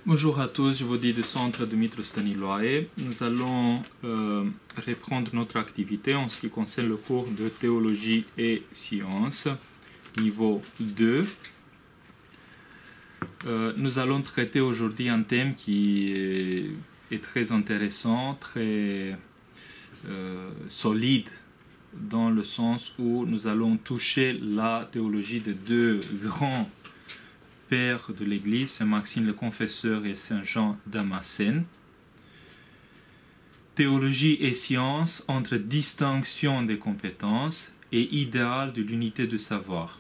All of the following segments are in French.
Bonjour à tous, je vous dis du centre Dumitru Staniloae. Nous allons reprendre notre activité en ce qui concerne le cours de théologie et sciences, niveau 2. Nous allons traiter aujourd'hui un thème qui est très intéressant, très solide, dans le sens où nous allons toucher la théologie de deux grands pères de l'Église, Saint Maxime le Confesseur et Saint Jean Damascène. Théologie et science entre distinction des compétences et idéal de l'unité de savoir.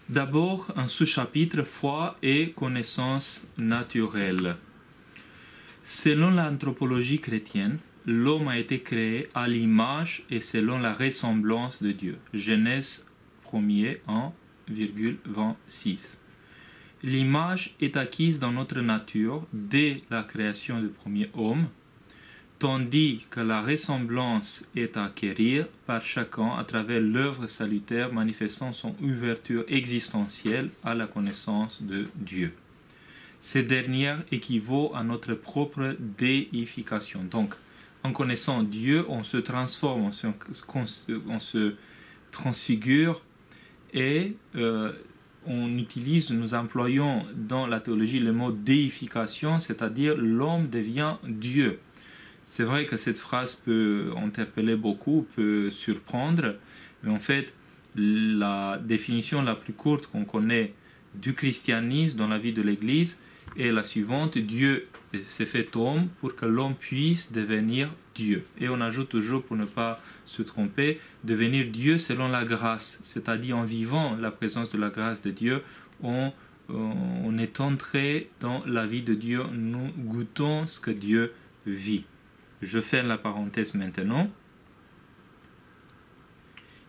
D'abord, un sous-chapitre foi et connaissance naturelle. Selon l'anthropologie chrétienne, l'homme a été créé à l'image et selon la ressemblance de Dieu. Genèse 1er 1,26. L'image est acquise dans notre nature dès la création du premier homme, tandis que la ressemblance est à acquérir par chacun à travers l'œuvre salutaire manifestant son ouverture existentielle à la connaissance de Dieu. Cette dernière équivaut à notre propre déification. Donc, en connaissant Dieu, on se transforme, on se transfigure et nous employons dans la théologie le mot déification, c'est-à-dire l'homme devient Dieu. C'est vrai que cette phrase peut interpeller beaucoup, peut surprendre, mais en fait, la définition la plus courte qu'on connaît du christianisme dans la vie de l'Église est la suivante: Dieu s'est fait homme pour que l'homme puisse devenir Dieu. Et on ajoute toujours, pour ne pas se tromper, devenir Dieu selon la grâce, c'est-à-dire en vivant la présence de la grâce de Dieu, on est entré dans la vie de Dieu, nous goûtons ce que Dieu vit. Je ferme la parenthèse maintenant.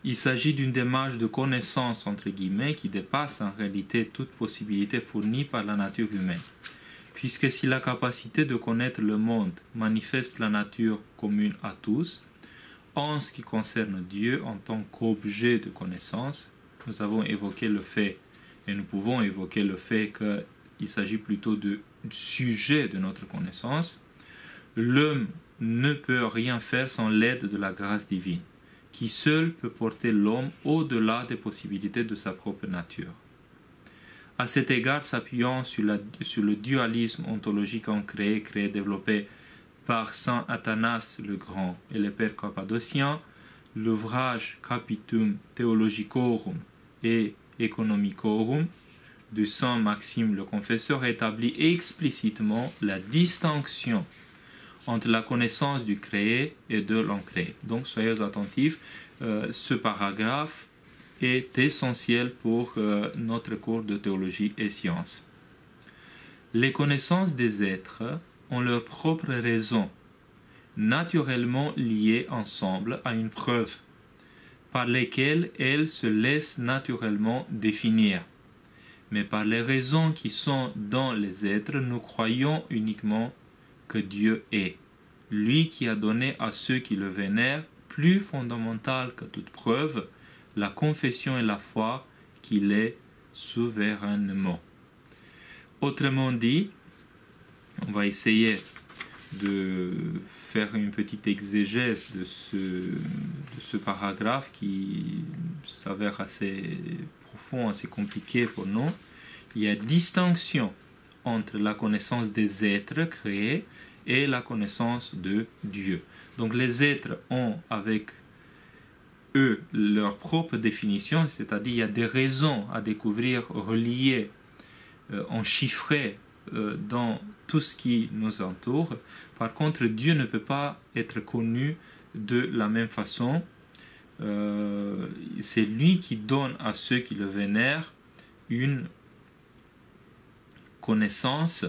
Il s'agit d'une démarche de connaissance, entre guillemets, qui dépasse en réalité toute possibilité fournie par la nature humaine. Puisque si la capacité de connaître le monde manifeste la nature commune à tous, en ce qui concerne Dieu en tant qu'objet de connaissance, nous avons évoqué le fait, et nous pouvons évoquer le fait qu'il s'agit plutôt du sujet de notre connaissance, l'homme ne peut rien faire sans l'aide de la grâce divine, qui seul peut porter l'homme au-delà des possibilités de sa propre nature. À cet égard, s'appuyant sur le dualisme ontologique créé et développé par saint Athanas le Grand et le père cappadocien, l'ouvrage Capitum Theologicorum et Economicorum de saint Maxime le Confesseur établit explicitement la distinction entre la connaissance du créé et de l'ancré. Donc soyez attentifs, ce paragraphe est essentiel pour notre cours de théologie et sciences. Les connaissances des êtres ont leurs propres raisons, naturellement liées ensemble à une preuve, par lesquelles elles se laissent naturellement définir. Mais par les raisons qui sont dans les êtres, nous croyons uniquement que Dieu est, lui qui a donné à ceux qui le vénèrent, plus fondamental que toute preuve, la confession et la foi qu'il est souverainement. Autrement dit, on va essayer de faire une petite exégèse de ce paragraphe qui s'avère assez profond, assez compliqué pour nous. Il y a distinction entre la connaissance des êtres créés et la connaissance de Dieu. Donc les êtres ont avec eux leur propre définition, c'est-à-dire il y a des raisons à découvrir, reliées, enchiffrées dans tout ce qui nous entoure. Par contre, Dieu ne peut pas être connu de la même façon. C'est lui qui donne à ceux qui le vénèrent une connaissance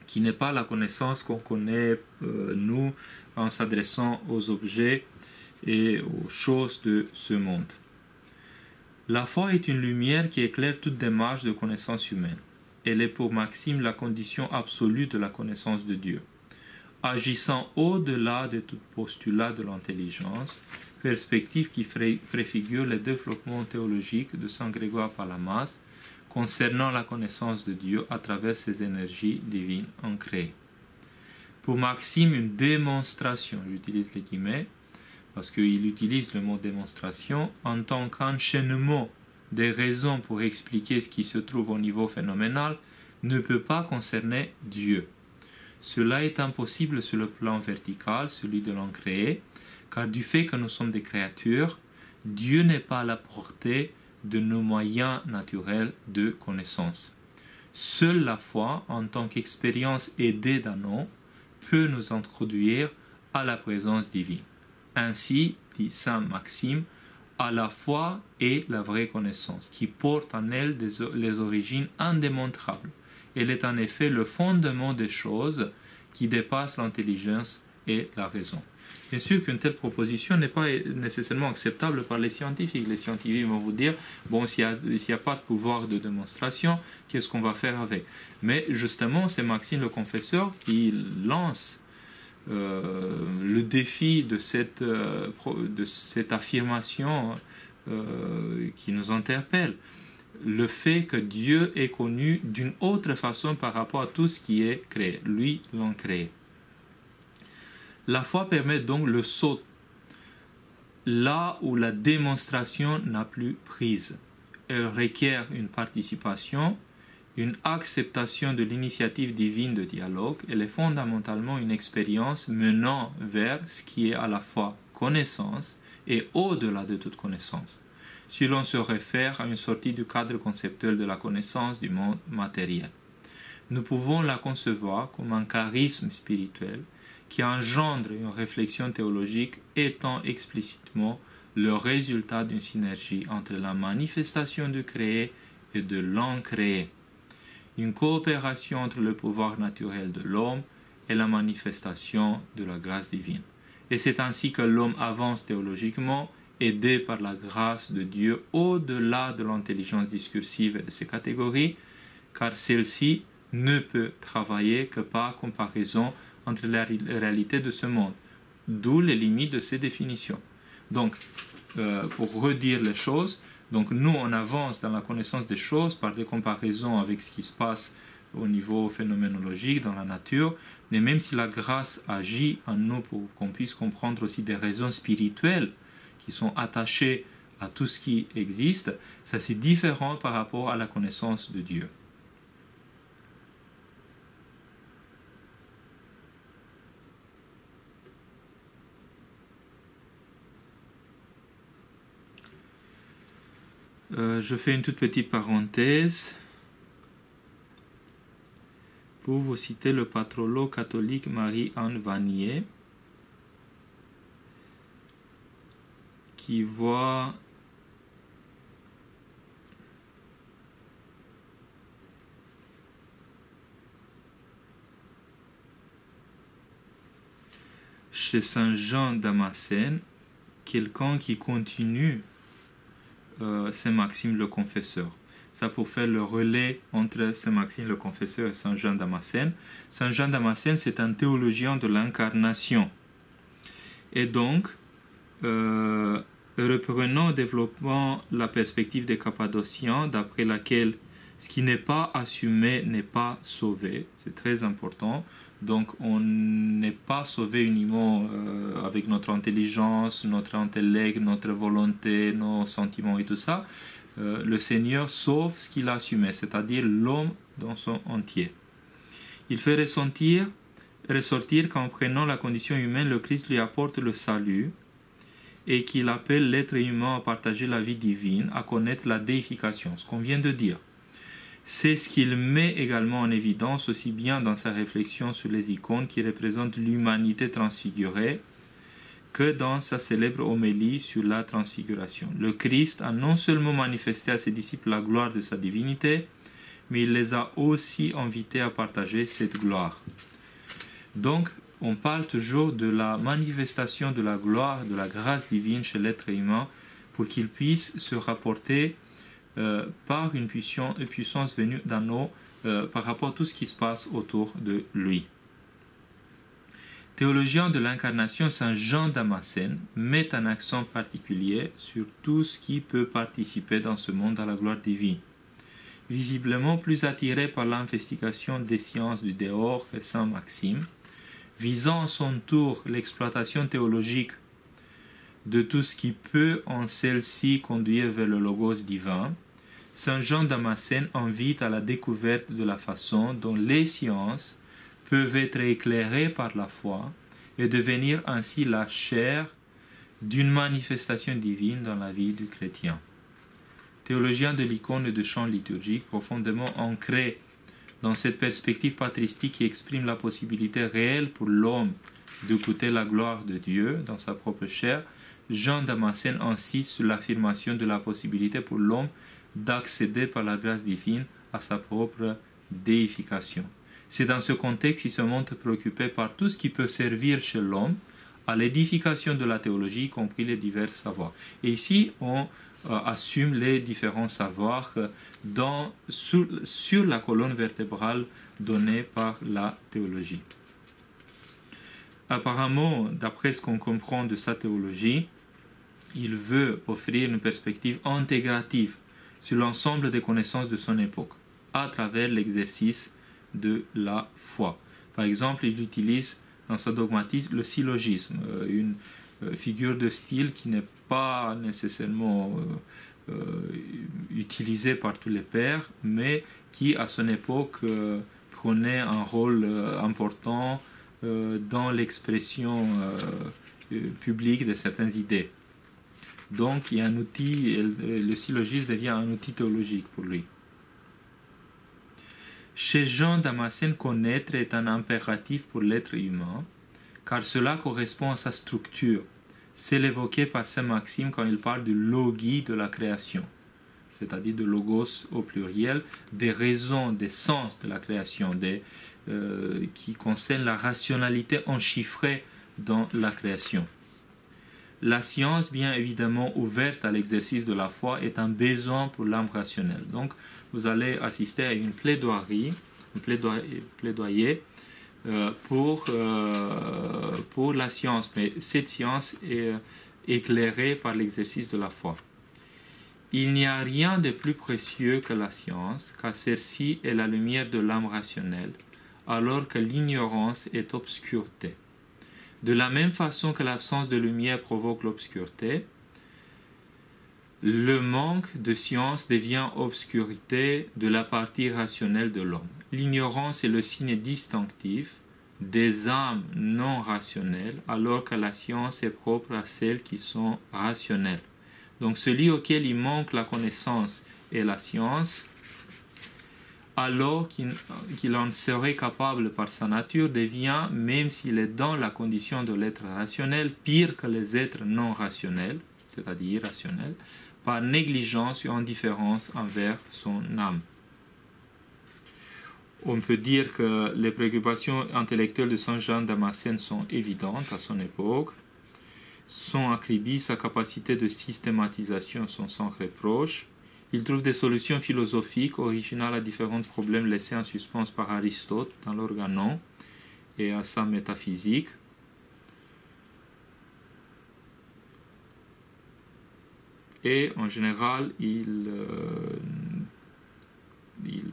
qui n'est pas la connaissance qu'on connaît nous en s'adressant aux objets et aux choses de ce monde. La foi est une lumière qui éclaire toute démarche de connaissance humaine. Elle est pour Maxime la condition absolue de la connaissance de Dieu. Agissant au-delà de tout postulat de l'intelligence, perspective qui préfigure le développement théologique de saint Grégoire Palamas, concernant la connaissance de Dieu à travers ces énergies divines ancrées. Pour Maxime, une démonstration, j'utilise les guillemets, parce qu'il utilise le mot démonstration en tant qu'enchaînement des raisons pour expliquer ce qui se trouve au niveau phénoménal, ne peut pas concerner Dieu. Cela est impossible sur le plan vertical, celui de l'homme créé, car du fait que nous sommes des créatures, Dieu n'est pas à la portée de nos moyens naturels de connaissance. Seule la foi, en tant qu'expérience aidée d'un homme, peut nous introduire à la présence divine. Ainsi, dit saint Maxime, à la foi est la vraie connaissance, qui porte en elle les origines indémontrables. Elle est en effet le fondement des choses qui dépassent l'intelligence et la raison. Bien sûr qu'une telle proposition n'est pas nécessairement acceptable par les scientifiques. Les scientifiques vont vous dire, bon, s'il n'y a pas de pouvoir de démonstration, qu'est-ce qu'on va faire avec? Mais justement, c'est Maxime le Confesseur qui lance le défi de cette affirmation qui nous interpelle. Le fait que Dieu est connu d'une autre façon par rapport à tout ce qui est créé. Lui l'a créé. La foi permet donc le saut là où la démonstration n'a plus prise. Elle requiert une participation, une acceptation de l'initiative divine de dialogue. Elle est fondamentalement une expérience menant vers ce qui est à la fois connaissance et au-delà de toute connaissance, si l'on se réfère à une sortie du cadre conceptuel de la connaissance du monde matériel. Nous pouvons la concevoir comme un charisme spirituel qui engendre une réflexion théologique étant explicitement le résultat d'une synergie entre la manifestation du créé et de l'incréé, une coopération entre le pouvoir naturel de l'homme et la manifestation de la grâce divine. Et c'est ainsi que l'homme avance théologiquement, aidé par la grâce de Dieu au-delà de l'intelligence discursive et de ses catégories, car celle-ci ne peut travailler que par comparaison entre la réalité de ce monde, d'où les limites de ces définitions. Donc, pour redire les choses, donc nous on avance dans la connaissance des choses par des comparaisons avec ce qui se passe au niveau phénoménologique dans la nature, mais même si la grâce agit en nous pour qu'on puisse comprendre aussi des raisons spirituelles qui sont attachées à tout ce qui existe, ça c'est différent par rapport à la connaissance de Dieu. Je fais une toute petite parenthèse pour vous citer le patrologue catholique Marie-Anne Vanier, qui voit chez Saint Jean Damascène quelqu'un qui continue Saint Maxime le Confesseur. Ça pour faire le relais entre Saint Maxime le Confesseur et Saint Jean Damascène. Saint Jean Damascène, c'est un théologien de l'incarnation. Et donc, reprenons, développant la perspective des Cappadociens, d'après laquelle ce qui n'est pas assumé n'est pas sauvé. C'est très important. Donc, on n'est pas sauvé uniquement avec notre intelligence, notre intellect, notre volonté, nos sentiments et tout ça. Le Seigneur sauve ce qu'il a assumé, c'est-à-dire l'homme dans son entier. Il fait ressortir qu'en prenant la condition humaine, le Christ lui apporte le salut et qu'il appelle l'être humain à partager la vie divine, à connaître la déification, ce qu'on vient de dire. C'est ce qu'il met également en évidence aussi bien dans sa réflexion sur les icônes qui représentent l'humanité transfigurée que dans sa célèbre homélie sur la transfiguration. Le Christ a non seulement manifesté à ses disciples la gloire de sa divinité, mais il les a aussi invités à partager cette gloire. Donc, on parle toujours de la manifestation de la gloire, de la grâce divine chez l'être humain pour qu'il puisse se rapporter par une puissance venue d'en haut par rapport à tout ce qui se passe autour de lui. Théologien de l'incarnation, Saint Jean Damascène met un accent particulier sur tout ce qui peut participer dans ce monde à la gloire divine. visiblement plus attiré par l'investigation des sciences du dehors que saint Maxime, visant à son tour l'exploitation théologique de tout ce qui peut en celle-ci conduire vers le logos divin, saint Jean Damascène invite à la découverte de la façon dont les sciences peuvent être éclairées par la foi et devenir ainsi la chair d'une manifestation divine dans la vie du chrétien. Théologien de l'icône et de chant liturgique, profondément ancré dans cette perspective patristique qui exprime la possibilité réelle pour l'homme de goûter la gloire de Dieu dans sa propre chair, Jean Damascène insiste sur l'affirmation de la possibilité pour l'homme d'accéder par la grâce divine à sa propre déification. C'est dans ce contexte qu'il se montre préoccupé par tout ce qui peut servir chez l'homme à l'édification de la théologie, y compris les divers savoirs. Et ici, on assume les différents savoirs sur la colonne vertébrale donnée par la théologie. Apparemment, d'après ce qu'on comprend de sa théologie, il veut offrir une perspective intégrative sur l'ensemble des connaissances de son époque, à travers l'exercice de la foi. Par exemple, il utilise dans sa dogmatisme le syllogisme, une figure de style qui n'est pas nécessairement utilisée par tous les pères, mais qui à son époque prenait un rôle important dans l'expression publique de certaines idées. Donc il y a un outil, le syllogisme devient un outil théologique pour lui. Chez Jean Damascène, connaître est un impératif pour l'être humain, car cela correspond à sa structure. C'est l'évoqué par saint Maxime quand il parle du logis de la création, c'est-à-dire de logos au pluriel, des raisons, des sens de la création, qui concernent la rationalité enchiffrée dans la création. La science, bien évidemment ouverte à l'exercice de la foi, est un besoin pour l'âme rationnelle. Donc, vous allez assister à une plaidoyer pour la science, mais cette science est éclairée par l'exercice de la foi. Il n'y a rien de plus précieux que la science, car celle-ci est la lumière de l'âme rationnelle, alors que l'ignorance est obscureté. De la même façon que l'absence de lumière provoque l'obscurité, le manque de science devient obscurité de la partie rationnelle de l'homme. L'ignorance est le signe distinctif des âmes non rationnelles, alors que la science est propre à celles qui sont rationnelles. Donc celui auquel il manque la connaissance et la science, alors qu'il en serait capable par sa nature, devient, même s'il est dans la condition de l'être rationnel, pire que les êtres non rationnels, c'est-à-dire irrationnels, par négligence ou indifférence envers son âme. On peut dire que les préoccupations intellectuelles de saint Jean Damascène sont évidentes à son époque. Son acribie, sa capacité de systématisation sont sans reproche. Il trouve des solutions philosophiques originales à différents problèmes laissés en suspens par Aristote dans l'Organon et à sa métaphysique. Et en général, il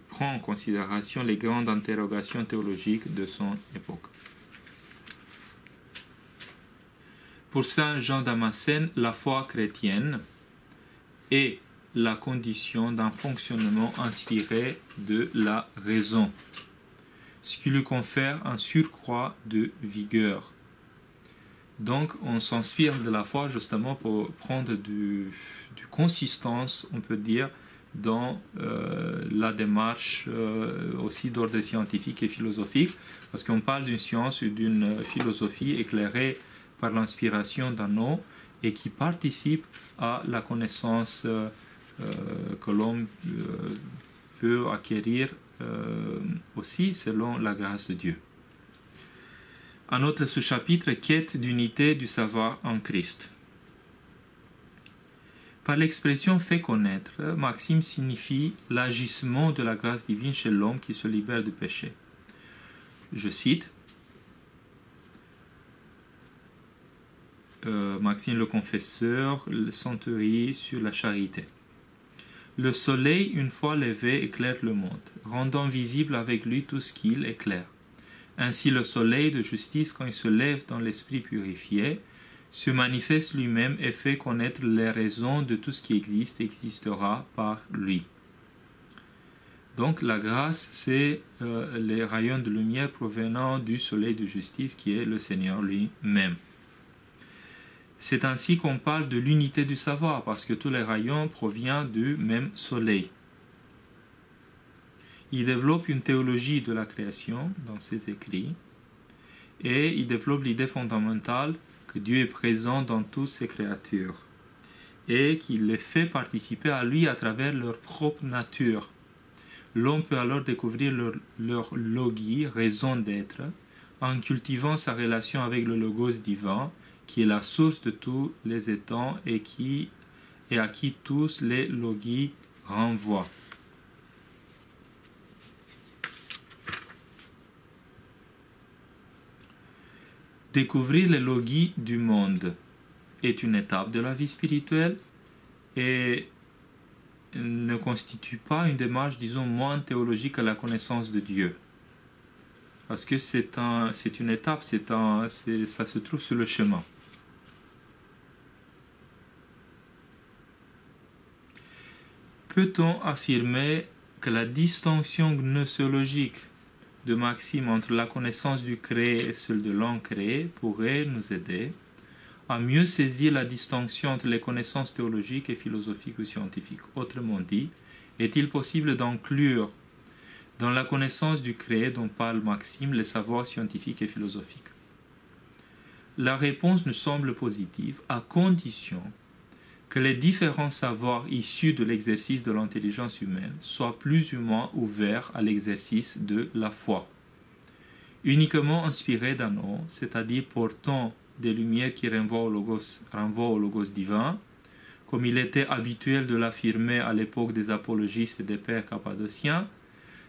prend en considération les grandes interrogations théologiques de son époque. Pour saint Jean Damascène, la foi chrétienne est la condition d'un fonctionnement inspiré de la raison, ce qui lui confère un surcroît de vigueur. Donc on s'inspire de la foi justement pour prendre du consistance, on peut dire, dans la démarche aussi d'ordre scientifique et philosophique, parce qu'on parle d'une science ou d'une philosophie éclairée par l'inspiration d'un homme et qui participe à la connaissance que l'homme peut acquérir aussi selon la grâce de Dieu. Un autre sous-chapitre, quête d'unité du savoir en Christ. Par l'expression fait connaître, Maxime signifie l'agissement de la grâce divine chez l'homme qui se libère du péché. Je cite Maxime le Confesseur, le Centurie sur la charité. Le soleil, une fois levé, éclaire le monde, rendant visible avec lui tout ce qu'il éclaire. Ainsi le soleil de justice, quand il se lève dans l'esprit purifié, se manifeste lui-même et fait connaître les raisons de tout ce qui existe et existera par lui. Donc la grâce, c'est les rayons de lumière provenant du soleil de justice qui est le Seigneur lui-même. C'est ainsi qu'on parle de l'unité du savoir, parce que tous les rayons proviennent du même soleil. Il développe une théologie de la création dans ses écrits, et il développe l'idée fondamentale que Dieu est présent dans toutes ses créatures, et qu'il les fait participer à lui à travers leur propre nature. L'homme peut alors découvrir leur logis, raison d'être, en cultivant sa relation avec le logos divin, qui est la source de tous les étangs et à qui tous les logis renvoient. Découvrir les logis du monde est une étape de la vie spirituelle et ne constitue pas une démarche, disons, moins théologique à la connaissance de Dieu. Parce que c'est une étape, ça se trouve sur le chemin. Peut-on affirmer que la distinction gnoséologique de Maxime entre la connaissance du créé et celle de l'incréé pourrait nous aider à mieux saisir la distinction entre les connaissances théologiques et philosophiques ou scientifiques? Autrement dit, est-il possible d'inclure dans la connaissance du créé dont parle Maxime les savoirs scientifiques et philosophiques? La réponse nous semble positive à condition que les différents savoirs issus de l'exercice de l'intelligence humaine soient plus ou moins ouverts à l'exercice de la foi. Uniquement inspirés d'un nom, c'est-à-dire portant des lumières qui renvoient au logos divin, comme il était habituel de l'affirmer à l'époque des apologistes et des pères cappadociens,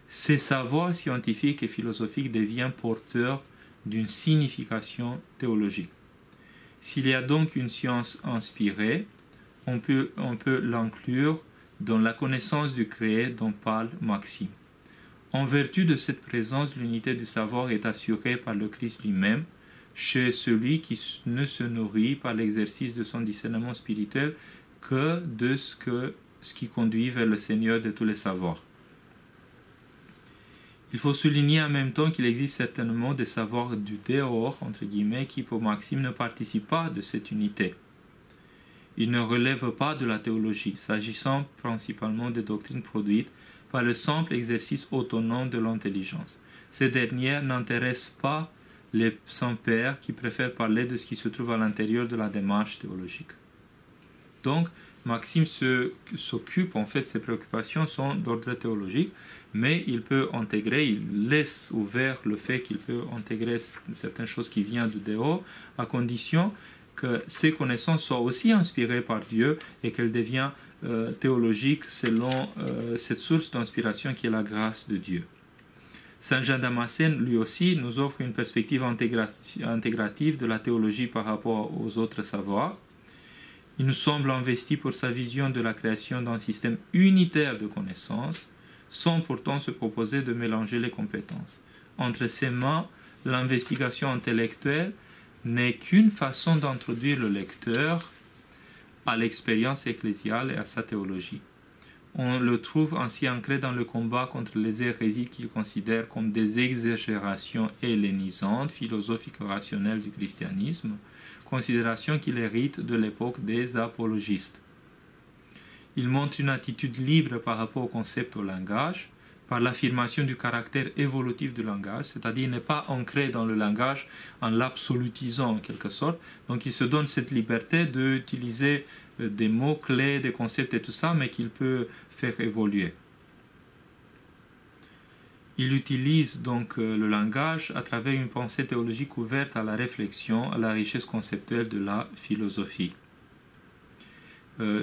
ces savoirs scientifiques et philosophiques deviennent porteurs d'une signification théologique. S'il y a donc une science inspirée, on peut l'inclure dans la connaissance du créé dont parle Maxime. En vertu de cette présence, l'unité du savoir est assurée par le Christ lui-même, chez celui qui ne se nourrit par l'exercice de son discernement spirituel que de ce qui conduit vers le Seigneur de tous les savoirs. Il faut souligner en même temps qu'il existe certainement des savoirs du dehors, entre guillemets, qui pour Maxime ne participent pas de cette unité. Ils ne relèvent pas de la théologie, s'agissant principalement des doctrines produites par le simple exercice autonome de l'intelligence. Ces dernières n'intéressent pas les saints-pères qui préfèrent parler de ce qui se trouve à l'intérieur de la démarche théologique. Donc, Maxime s'occupe, en fait, ses préoccupations sont d'ordre théologique, mais il peut intégrer, il laisse ouvert le fait qu'il peut intégrer certaines choses qui viennent du dehors, à condition que ces connaissances soient aussi inspirées par Dieu et qu'elles deviennent théologiques selon cette source d'inspiration qui est la grâce de Dieu. Saint Jean Damascène, lui aussi, nous offre une perspective intégrative de la théologie par rapport aux autres savoirs. Il nous semble investi pour sa vision de la création d'un système unitaire de connaissances, sans pourtant se proposer de mélanger les compétences. Entre ses mains, l'investigation intellectuelle n'est qu'une façon d'introduire le lecteur à l'expérience ecclésiale et à sa théologie. On le trouve ainsi ancré dans le combat contre les hérésies qu'il considère comme des exagérations hellénisantes, philosophiques et rationnelles du christianisme, considération qu'il hérite de l'époque des apologistes. Il montre une attitude libre par rapport au concept au langage, par l'affirmation du caractère évolutif du langage, c'est-à-dire n'est pas ancré dans le langage en l'absolutisant en quelque sorte. Donc il se donne cette liberté d'utiliser des mots-clés, des concepts et tout ça, mais qu'il peut faire évoluer. Il utilise donc le langage à travers une pensée théologique ouverte à la réflexion, à la richesse conceptuelle de la philosophie.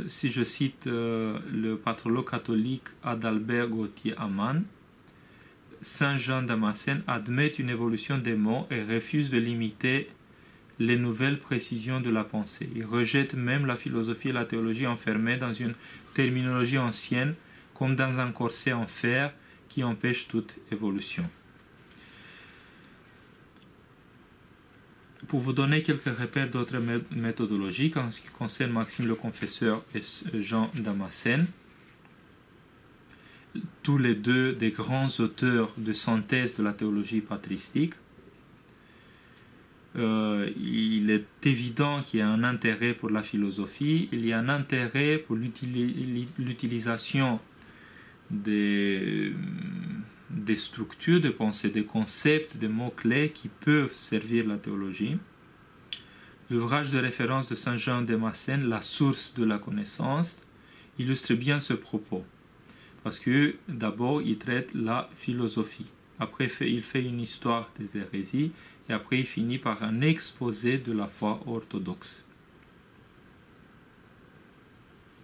Si je cite le patrologue catholique Adalbert Gauthier-Ammann, Saint Jean Damascène admet une évolution des mots et refuse de limiter les nouvelles précisions de la pensée. Il rejette même la philosophie et la théologie enfermées dans une terminologie ancienne, comme dans un corset en fer qui empêche toute évolution. Pour vous donner quelques repères d'autres méthodologiques en ce qui concerne Maxime le Confesseur et Jean Damascène, tous les deux des grands auteurs de synthèse de la théologie patristique, il est évident qu'il y a un intérêt pour la philosophie, il y a un intérêt pour l'utilisation des structures de pensée, des concepts, des mots-clés qui peuvent servir la théologie. L'ouvrage de référence de Saint Jean de Damascène, La source de la connaissance, illustre bien ce propos. Parce que d'abord, il traite la philosophie. Après, il fait une histoire des hérésies. Et après, il finit par un exposé de la foi orthodoxe,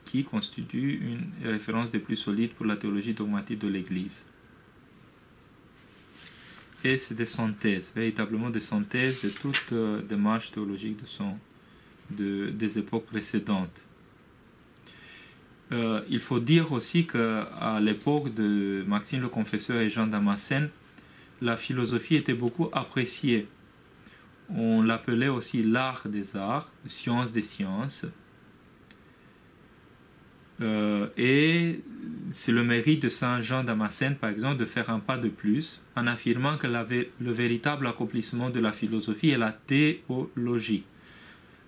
qui constitue une référence des plus solides pour la théologie dogmatique de l'Église. Et c'est des synthèses, véritablement des synthèses de toute démarche théologique des époques précédentes. Il faut dire aussi qu'à l'époque de Maxime le Confesseur et Jean Damascène, la philosophie était beaucoup appréciée. On l'appelait aussi l'art des arts, science des sciences. Et c'est le mérite de Saint Jean Damascène, par exemple, de faire un pas de plus en affirmant que le véritable accomplissement de la philosophie est la théologie.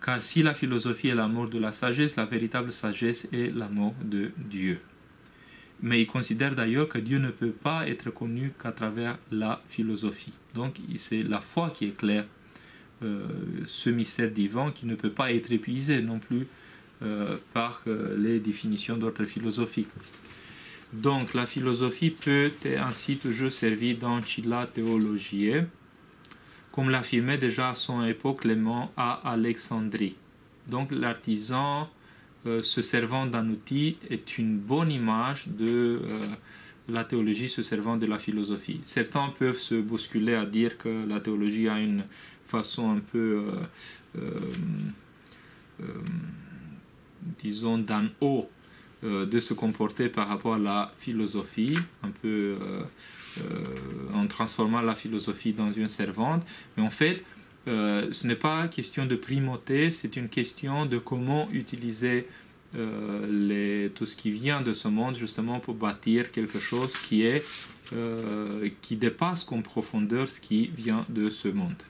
Car si la philosophie est l'amour de la sagesse, la véritable sagesse est l'amour de Dieu. Mais il considère d'ailleurs que Dieu ne peut pas être connu qu'à travers la philosophie. Donc c'est la foi qui éclaire ce mystère divin qui ne peut pas être épuisé non plus par les définitions d'ordre philosophique. Donc la philosophie peut ainsi toujours servir d'Ancilla Theologiae, comme l'affirmait déjà à son époque Clément à Alexandrie. Donc l'artisan se servant d'un outil est une bonne image de la théologie se servant de la philosophie. Certains peuvent se bousculer à dire que la théologie a une façon un peu, disons, d'en haut de se comporter par rapport à la philosophie, un peu en transformant la philosophie dans une servante. Mais en fait, ce n'est pas question de primauté, c'est une question de comment utiliser tout ce qui vient de ce monde justement pour bâtir quelque chose qui dépasse comme profondeur ce qui vient de ce monde.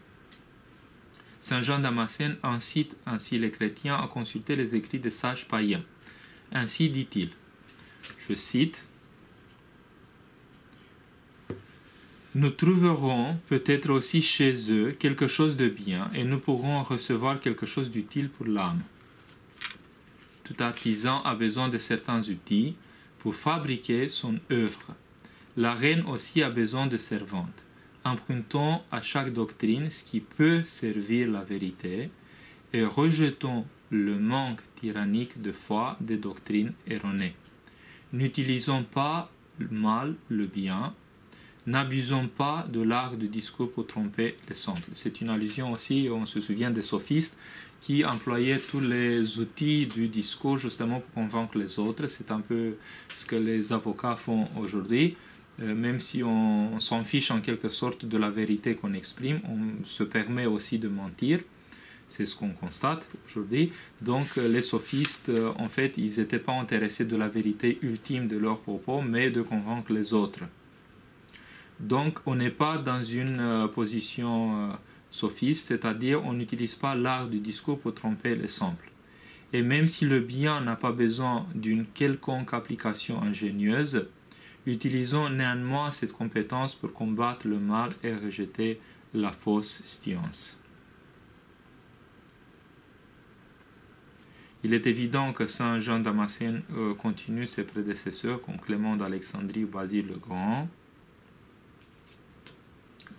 Saint Jean Damascène incite ainsi les chrétiens à consulter les écrits des sages païens. Ainsi dit-il, je cite, « Nous trouverons peut-être aussi chez eux quelque chose de bien et nous pourrons recevoir quelque chose d'utile pour l'âme. Tout artisan a besoin de certains outils pour fabriquer son œuvre. La reine aussi a besoin de servantes. Empruntons à chaque doctrine ce qui peut servir la vérité et rejetons le manque tyrannique de foi des doctrines erronées. N'utilisons pas mal le bien, n'abusons pas de l'art du discours pour tromper les simples. » C'est une allusion aussi, on se souvient des sophistes qui employaient tous les outils du discours justement pour convaincre les autres. C'est un peu ce que les avocats font aujourd'hui. Même si on s'en fiche en quelque sorte de la vérité qu'on exprime, on se permet aussi de mentir. C'est ce qu'on constate aujourd'hui. Donc les sophistes, en fait, ils n'étaient pas intéressés de la vérité ultime de leurs propos, mais de convaincre les autres. Donc on n'est pas dans une position sophiste, c'est-à-dire on n'utilise pas l'art du discours pour tromper les simples. Et même si le bien n'a pas besoin d'une quelconque application ingénieuse, utilisons néanmoins cette compétence pour combattre le mal et rejeter la fausse science. Il est évident que Saint Jean Damascène continue ses prédécesseurs comme Clément d'Alexandrie ou Basile le Grand.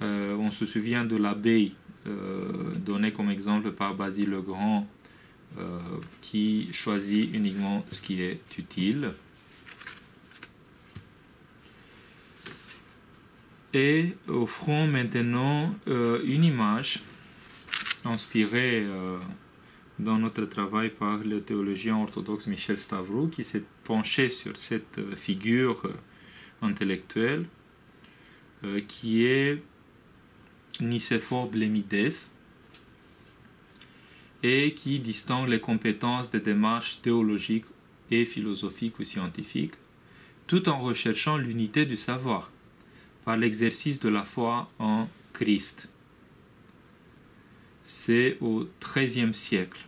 On se souvient de l'abeille donnée comme exemple par Basile le Grand qui choisit uniquement ce qui est utile. Et offrons maintenant une image inspiré dans notre travail par le théologien orthodoxe Michel Stavrou, qui s'est penché sur cette figure intellectuelle qui est Nicéphore Blémides, et qui distingue les compétences des démarches théologiques et philosophiques ou scientifiques, tout en recherchant l'unité du savoir par l'exercice de la foi en Christ. C'est au XIIIe siècle.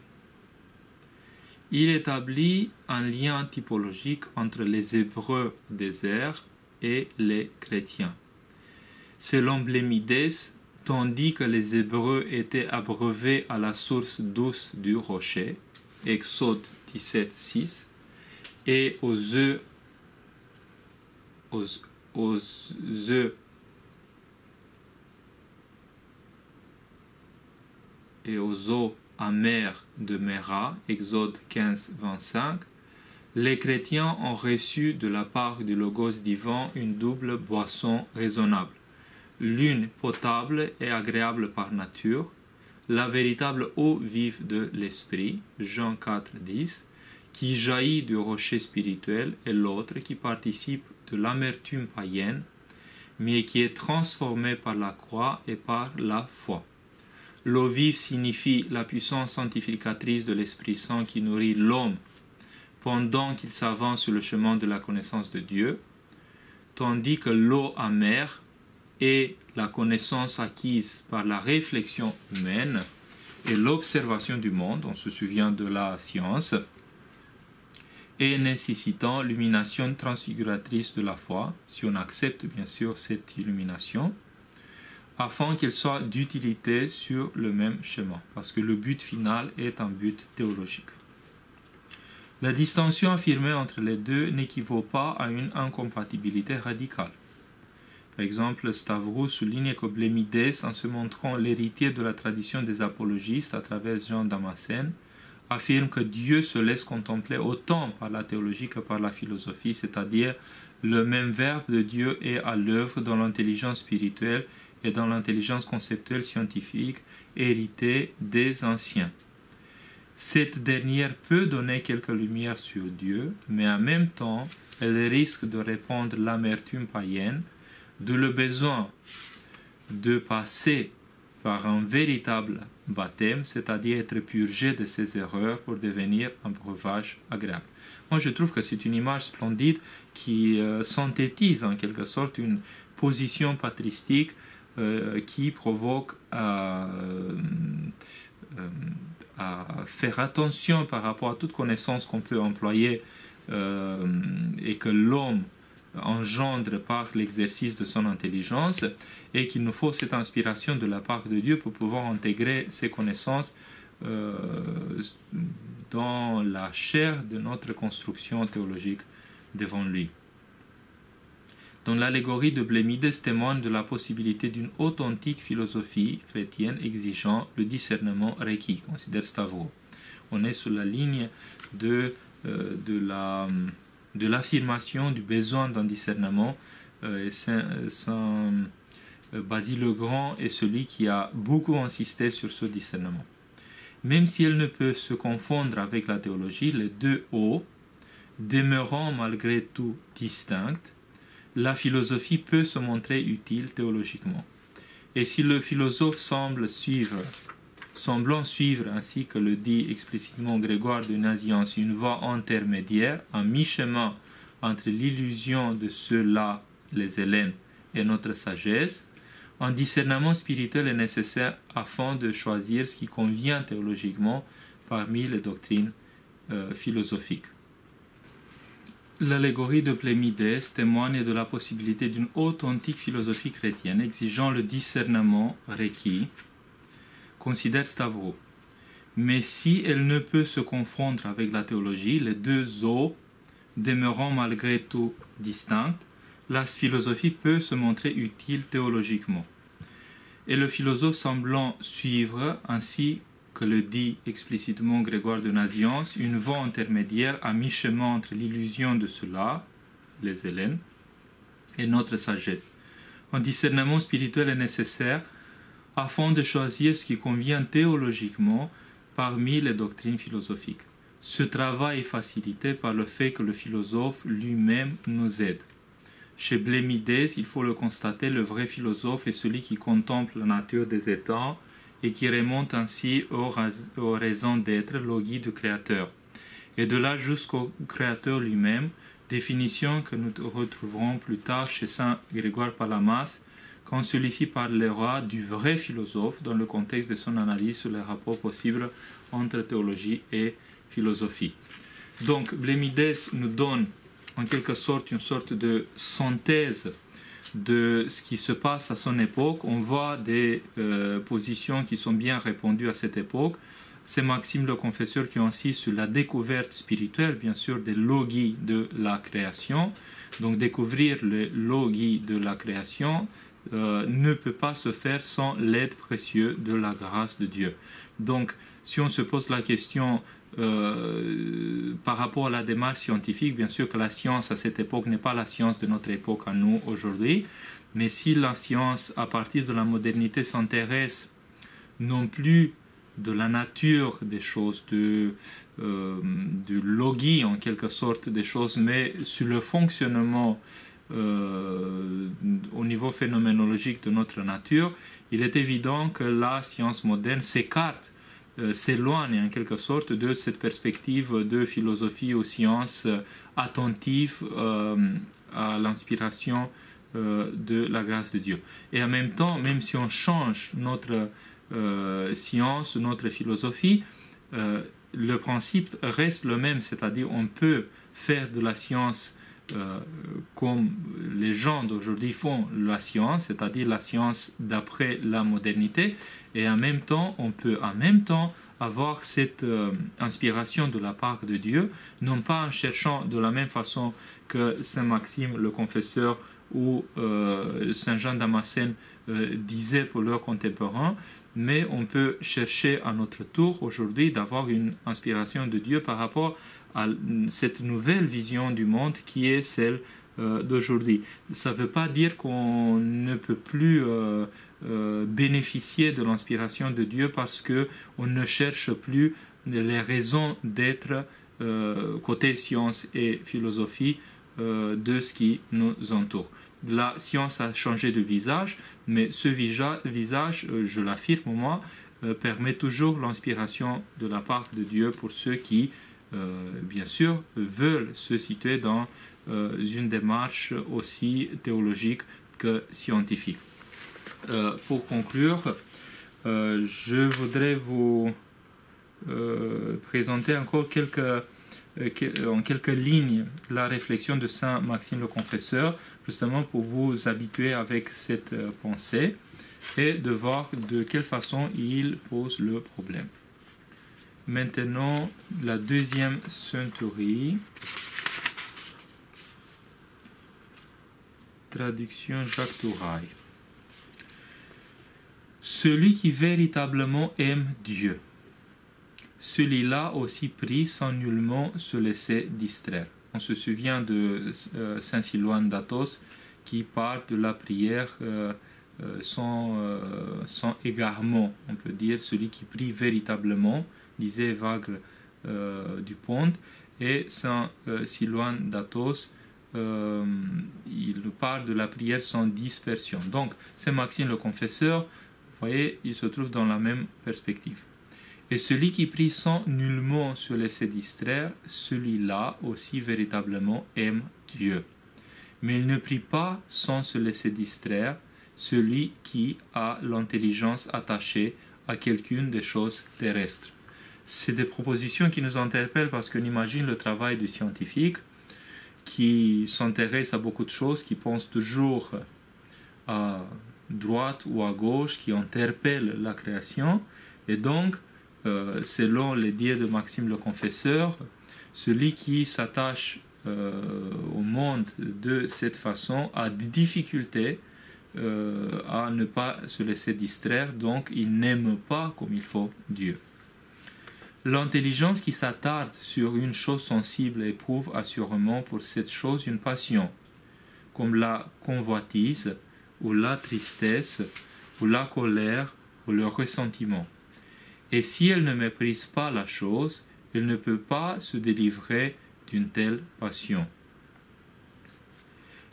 Il établit un lien typologique entre les Hébreux des airs et les chrétiens. Selon Blémides, tandis que les Hébreux étaient abreuvés à la source douce du rocher, Exode 17, 6, et aux œufs et aux eaux amères de Méra, Exode 15, 25, les chrétiens ont reçu de la part du Logos divin une double boisson raisonnable, l'une potable et agréable par nature, la véritable eau vive de l'esprit, Jean 4, 10, qui jaillit du rocher spirituel, et l'autre qui participe de l'amertume païenne, mais qui est transformée par la croix et par la foi. L'eau vive signifie la puissance sanctificatrice de l'Esprit Saint qui nourrit l'homme pendant qu'il s'avance sur le chemin de la connaissance de Dieu, tandis que l'eau amère est la connaissance acquise par la réflexion humaine et l'observation du monde, on se souvient de la science, et nécessitant l'illumination transfiguratrice de la foi, si on accepte bien sûr cette illumination, afin qu'elle soit d'utilité sur le même chemin, parce que le but final est un but théologique. La distinction affirmée entre les deux n'équivaut pas à une incompatibilité radicale. Par exemple, Stavrou souligne que Blémides, en se montrant l'héritier de la tradition des apologistes à travers Jean Damascène, affirme que Dieu se laisse contempler autant par la théologie que par la philosophie, c'est-à-dire le même verbe de Dieu est à l'œuvre dans l'intelligence spirituelle et dans l'intelligence conceptuelle scientifique héritée des anciens. Cette dernière peut donner quelques lumières sur Dieu, mais en même temps, elle risque de répandre l'amertume païenne, d'où le besoin de passer par un véritable baptême, c'est-à-dire être purgé de ses erreurs pour devenir un breuvage agréable. Moi, je trouve que c'est une image splendide qui synthétise en quelque sorte une position patristique qui provoque à faire attention par rapport à toute connaissance qu'on peut employer et que l'homme engendre par l'exercice de son intelligence, et qu'il nous faut cette inspiration de la part de Dieu pour pouvoir intégrer ces connaissances dans la chair de notre construction théologique devant lui. Dans l'allégorie de Blémides témoigne de la possibilité d'une authentique philosophie chrétienne exigeant le discernement requis, considère Stavrou. On est sur la ligne de l'affirmation du besoin d'un discernement. Saint Basile le Grand est celui qui a beaucoup insisté sur ce discernement. Même si elle ne peut se confondre avec la théologie, les deux eaux demeurant malgré tout distinctes, la philosophie peut se montrer utile théologiquement. Et si le philosophe semblant suivre, ainsi que le dit explicitement Grégoire de Nazianze, une voie intermédiaire, à mi-chemin entre l'illusion de ceux-là, les Hellènes, et notre sagesse, un discernement spirituel est nécessaire afin de choisir ce qui convient théologiquement parmi les doctrines philosophiques. L'allégorie de Blémides témoigne de la possibilité d'une authentique philosophie chrétienne exigeant le discernement requis, considère Stavrou. Mais si elle ne peut se confondre avec la théologie, les deux eaux demeurant malgré tout distinctes, la philosophie peut se montrer utile théologiquement. Et le philosophe semblant suivre, ainsi que le dit explicitement Grégoire de Nazianze, une voie intermédiaire à mi-chemin entre l'illusion de ceux-là, les Hellènes, et notre sagesse. Un discernement spirituel est nécessaire afin de choisir ce qui convient théologiquement parmi les doctrines philosophiques. Ce travail est facilité par le fait que le philosophe lui-même nous aide. Chez Blémidès, il faut le constater, le vrai philosophe est celui qui contemple la nature des états et qui remonte ainsi aux raisons d'être, logis du Créateur. Et de là jusqu'au Créateur lui-même, définition que nous retrouverons plus tard chez saint Grégoire Palamas, quand celui-ci parlera du vrai philosophe dans le contexte de son analyse sur les rapports possibles entre théologie et philosophie. Donc, Blémidès nous donne en quelque sorte une sorte de synthèse de ce qui se passe à son époque. On voit des positions qui sont bien répandues à cette époque. C'est Maxime le Confesseur qui insiste sur la découverte spirituelle, bien sûr, des logis de la création. Donc, découvrir les logis de la création ne peut pas se faire sans l'aide précieuse de la grâce de Dieu. Donc, si on se pose la question par rapport à la démarche scientifique, bien sûr que la science à cette époque n'est pas la science de notre époque à nous aujourd'hui, mais si la science à partir de la modernité s'intéresse non plus de la nature des choses, du logis en quelque sorte des choses, mais sur le fonctionnement au niveau phénoménologique de notre nature, il est évident que la science moderne s'écarte, s'éloigne en quelque sorte de cette perspective de philosophie aux sciences attentives à l'inspiration de la grâce de Dieu. Et en même temps, même si on change notre science, notre philosophie, le principe reste le même, c'est-à-dire on peut faire de la science comme les gens d'aujourd'hui font la science, c'est-à-dire la science d'après la modernité, et en même temps, on peut en même temps avoir cette inspiration de la part de Dieu, non pas en cherchant de la même façon que Saint Maxime le Confesseur ou Saint Jean Damascène disaient pour leurs contemporains, mais on peut chercher à notre tour aujourd'hui d'avoir une inspiration de Dieu par rapport à cette nouvelle vision du monde qui est celle d'aujourd'hui. Ça ne veut pas dire qu'on ne peut plus bénéficier de l'inspiration de Dieu parce qu'on ne cherche plus les raisons d'être côté science et philosophie de ce qui nous entoure. La science a changé de visage, mais ce visage, je l'affirme moi, permet toujours l'inspiration de la part de Dieu pour ceux qui bien sûr, veulent se situer dans une démarche aussi théologique que scientifique. Pour conclure, je voudrais vous présenter encore en quelques lignes la réflexion de Saint Maxime le Confesseur, justement pour vous habituer avec cette pensée et de voir de quelle façon il pose le problème. Maintenant, la deuxième centurie, traduction Jacques Touraille. Celui qui véritablement aime Dieu, celui-là aussi prie sans nullement se laisser distraire. On se souvient de Saint Silouan d'Athos qui parle de la prière sans égarement, on peut dire, celui qui prie véritablement, disait Evagre du Pont, et Saint Silouan d'Athos, il parle de la prière sans dispersion. Donc, Saint Maxime le Confesseur, vous voyez, il se trouve dans la même perspective. Et celui qui prie sans nullement se laisser distraire, celui-là aussi véritablement aime Dieu. Mais il ne prie pas sans se laisser distraire, celui qui a l'intelligence attachée à quelqu'une des choses terrestres. C'est des propositions qui nous interpellent parce qu'on imagine le travail du scientifique qui s'intéresse à beaucoup de choses, qui pense toujours à droite ou à gauche, qui interpelle la création. Et donc, selon les dires de Maxime le Confesseur, celui qui s'attache au monde de cette façon a des difficultés à ne pas se laisser distraire, donc il n'aime pas comme il faut Dieu. L'intelligence qui s'attarde sur une chose sensible éprouve assurément pour cette chose une passion, comme la convoitise, ou la tristesse, ou la colère, ou leur ressentiment. Et si elle ne méprise pas la chose, elle ne peut pas se délivrer d'une telle passion.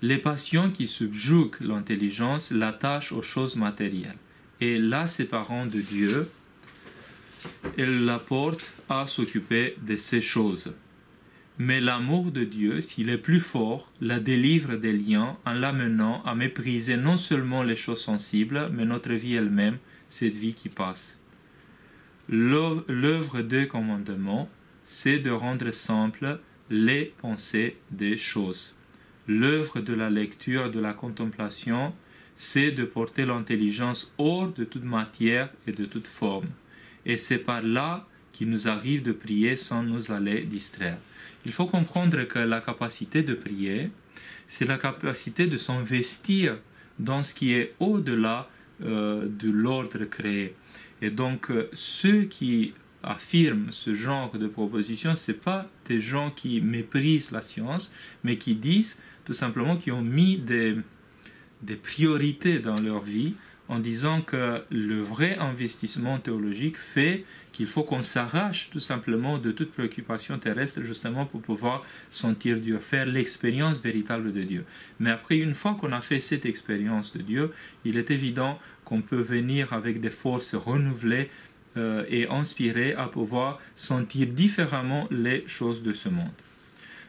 Les passions qui subjuguent l'intelligence l'attachent aux choses matérielles, et la séparant de Dieu, elle la porte à s'occuper de ces choses. Mais l'amour de Dieu, s'il est plus fort, la délivre des liens en l'amenant à mépriser non seulement les choses sensibles, mais notre vie elle-même, cette vie qui passe. L'œuvre des commandements, c'est de rendre simples les pensées des choses. L'œuvre de la lecture et de la contemplation, c'est de porter l'intelligence hors de toute matière et de toute forme. Et c'est par là qu'il nous arrive de prier sans nous aller distraire. Il faut comprendre que la capacité de prier, c'est la capacité de s'investir dans ce qui est au-delà de l'ordre créé. Et donc, ceux qui affirment ce genre de proposition, ce n'est pas des gens qui méprisent la science, mais qui disent tout simplement qu'ils ont mis des priorités dans leur vie en disant que le vrai investissement théologique fait qu'il faut qu'on s'arrache tout simplement de toute préoccupation terrestre justement pour pouvoir sentir Dieu, faire l'expérience véritable de Dieu. Mais après, une fois qu'on a fait cette expérience de Dieu, il est évident qu'on peut venir avec des forces renouvelées et inspirées à pouvoir sentir différemment les choses de ce monde.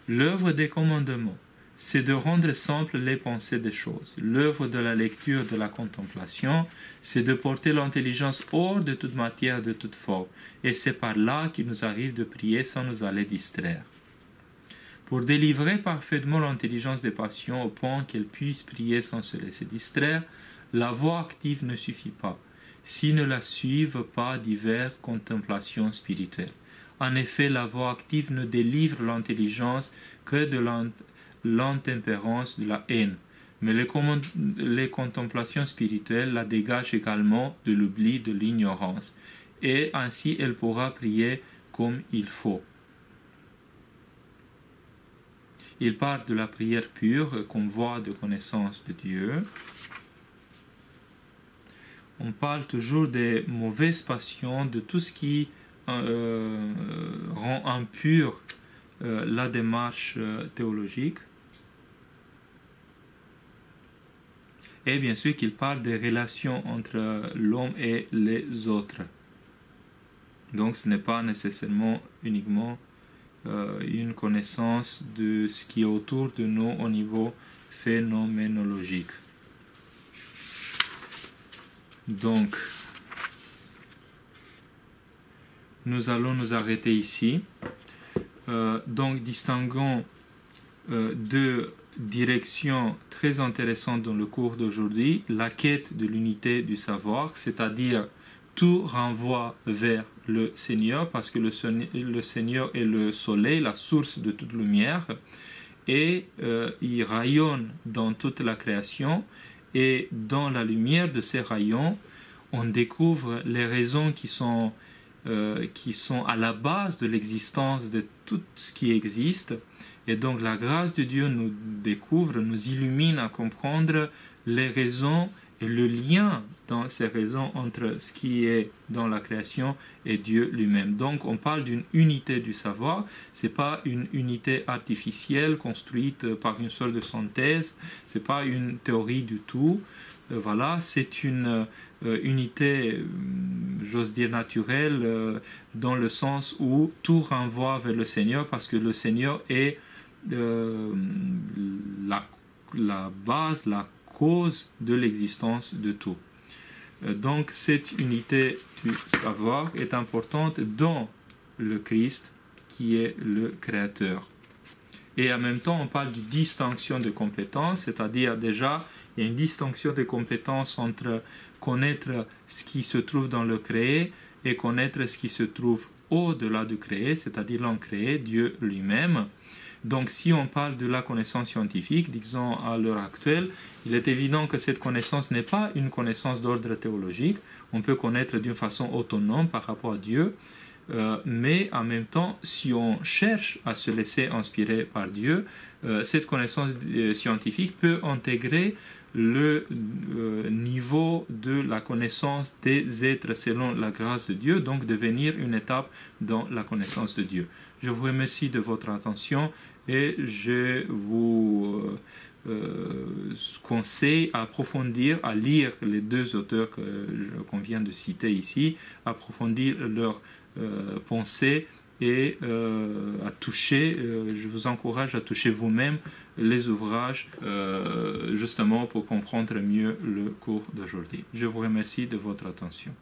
L'œuvre des commandements, c'est de rendre simples les pensées des choses. L'œuvre de la lecture, de la contemplation, c'est de porter l'intelligence hors de toute matière, de toute forme. Et c'est par là qu'il nous arrive de prier sans nous aller distraire. Pour délivrer parfaitement l'intelligence des passions au point qu'elle puisse prier sans se laisser distraire, la voie active ne suffit pas, si ne la suivent pas diverses contemplations spirituelles. En effet, la voie active ne délivre l'intelligence que de l'intempérance, de la haine. Mais les contemplations spirituelles la dégagent également de l'oubli, de l'ignorance. Et ainsi, elle pourra prier comme il faut. Il parle de la prière pure comme voie de connaissance de Dieu. On parle toujours des mauvaises passions, de tout ce qui rend impure la démarche théologique. Et bien sûr qu'il parle des relations entre l'homme et les autres. Donc ce n'est pas nécessairement uniquement une connaissance de ce qui est autour de nous au niveau phénoménologique. Donc, nous allons nous arrêter ici. Donc, distinguons deux directions très intéressantes dans le cours d'aujourd'hui. La quête de l'unité du savoir, c'est-à-dire tout renvoie vers le Seigneur, parce que le Seigneur est le soleil, la source de toute lumière, et il rayonne dans toute la création. Et dans la lumière de ces rayons, on découvre les raisons qui sont à la base de l'existence de tout ce qui existe. Et donc la grâce de Dieu nous découvre, nous illumine à comprendre les raisons et le lien dans ces raisons entre ce qui est dans la création et Dieu lui-même. Donc on parle d'une unité du savoir, ce n'est pas une unité artificielle construite par une sorte de synthèse, ce n'est pas une théorie du tout. Voilà, c'est une unité, j'ose dire, naturelle, dans le sens où tout renvoie vers le Seigneur, parce que le Seigneur est la base, la cause de l'existence de tout. Donc cette unité du savoir est importante dans le Christ qui est le Créateur. Et en même temps, on parle de distinction de compétences, c'est-à-dire déjà, il y a une distinction de compétences entre connaître ce qui se trouve dans le créé et connaître ce qui se trouve au-delà du créé, c'est-à-dire l'incréé, Dieu lui-même. Donc si on parle de la connaissance scientifique, disons à l'heure actuelle, il est évident que cette connaissance n'est pas une connaissance d'ordre théologique. On peut connaître d'une façon autonome par rapport à Dieu, mais en même temps, si on cherche à se laisser inspirer par Dieu, cette connaissance scientifique peut intégrer le niveau de la connaissance des êtres selon la grâce de Dieu, donc devenir une étape dans la connaissance de Dieu. Je vous remercie de votre attention et je vous conseille à approfondir, à lire les deux auteurs qu'on vient de citer ici, approfondir leurs pensées et à toucher, je vous encourage à toucher vous-même les ouvrages justement pour comprendre mieux le cours d'aujourd'hui. Je vous remercie de votre attention.